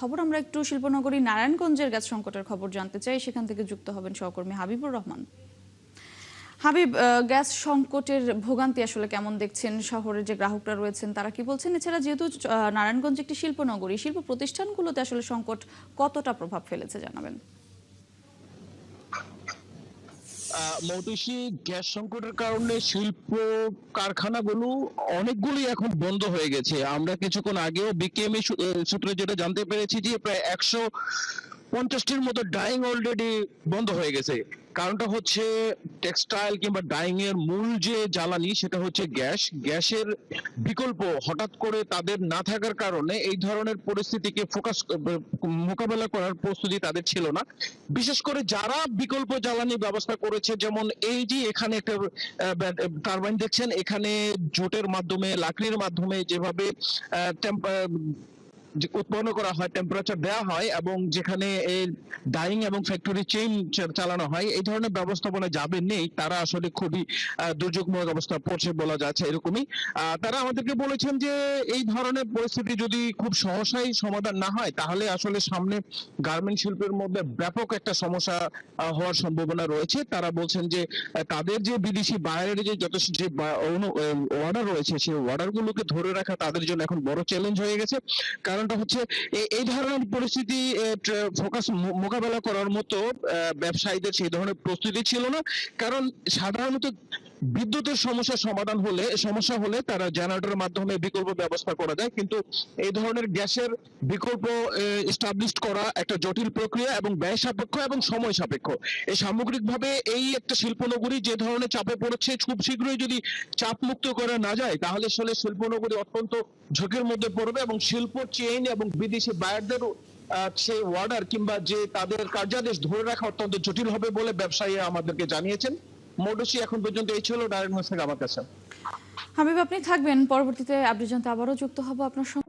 খবর, আমরা একটু শিল্পনগরী নারায়ণগঞ্জের গ্যাস সংকটের খবর জানতে চাই। সেখান থেকে যুক্ত হবেন সহকর্মী হাবিবুর রহমান। হাবিব, গ্যাস সংকটের ভোগান্তি আসলে কেমন দেখছেন? শহরের যে গ্রাহকরা রয়েছেন তারা কি বলছেন? এছাড়া যেহেতু নারায়ণগঞ্জ একটি শিল্পনগরী, শিল্প প্রতিষ্ঠানগুলোতে আসলে সংকট কতটা প্রভাব ফেলেছে জানাবেন। মৌটুসী গ্যাস সংকটের কারণে শিল্প কারখানাগুলো অনেকগুলি এখন বন্ধ হয়ে গেছে। আমরা কিছুক্ষণ আগেও বিকেএমই সূত্রে যেটা জানতে পেরেছি যে প্রায় 150টির মতো ডাইং অলরেডি বন্ধ হয়ে গেছে। কারণটা হচ্ছে টেক্সটাইল কিংবা ডাইং এর মূল যে জ্বালানি সেটা হচ্ছে গ্যাসের বিকল্প হঠাৎ করে তাদের না থাকার কারণে এই ধরনের পরিস্থিতিকে মোকাবেলা করার প্রস্তুতি তাদের ছিল না। বিশেষ করে যারা বিকল্প জ্বালানি ব্যবস্থা করেছে, যেমন এই যে এখানে একটা টারবাইন দেখছেন, এখানে জোটের মাধ্যমে লাকড়ির মাধ্যমে যেভাবে উৎপন্ন করা হয়, টেম্পারেচার দেওয়া হয় এবং যেখানে এই ডাইং এবং ফ্যাক্টরি চেইন চালানো হয়, এই ধরনের ব্যবস্থাপনা যাদের নেই তারা আসলে খুবই দুর্যোগময় অবস্থা পড়ছে বলা যাচ্ছে। এরকমই তারা আমাদেরকে বলেছেন যে এই ধরনের পরিস্থিতি যদি খুব সহসাই সমাধান না হয় তাহলে আসলে সামনে গার্মেন্ট শিল্পের মধ্যে ব্যাপক একটা সমস্যা হওয়ার সম্ভাবনা রয়েছে। তারা বলছেন যে তাদের যে বিদেশি বাইরের যে যত যে অর্ডার রয়েছে সেই অর্ডার গুলোকে ধরে রাখা তাদের জন্য এখন বড় চ্যালেঞ্জ হয়ে গেছে। কারণটা হচ্ছে এই ধরনের পরিস্থিতি মোকাবেলা করার মতো ব্যবসায়ীদের সেই ধরনের প্রস্তুতি ছিল না। কারণ সাধারণত বিদ্যুতের সমস্যা হলে তারা জেনারেটরের মাধ্যমে বিকল্প ব্যবস্থা করা যায়, কিন্তু এই ধরনের গ্যাসের বিকল্প এস্টাবলিশ করা একটা জটিল প্রক্রিয়া এবং ব্যয় সাপেক্ষ এবং সময় সাপেক্ষ। এই সামগ্রিকভাবে এই একটা শিল্পনগরী যে ধরনের চাপে পড়েছে, খুব শীঘ্রই যদি চাপ মুক্ত করা না যায় তাহলে আসলে শিল্পনগরী অত্যন্ত ঝুঁকির মধ্যে পড়বে এবং শিল্প চেইন এবং বিদেশি বায়ারদের সেই অর্ডার কিংবা যে তাদের কার্যাদেশ ধরে রাখা অত্যন্ত জটিল হবে বলে ব্যবসায়ী আমাদেরকে জানিয়েছেন। মোটুসী এখন পর্যন্ত এই ছিল নারায়ণগঞ্জ থেকে আমার কাছে। হাবিব, আপনি থাকবেন, পরবর্তীতে আপডেট জানতে আবারও যুক্ত হব আপনার সঙ্গে।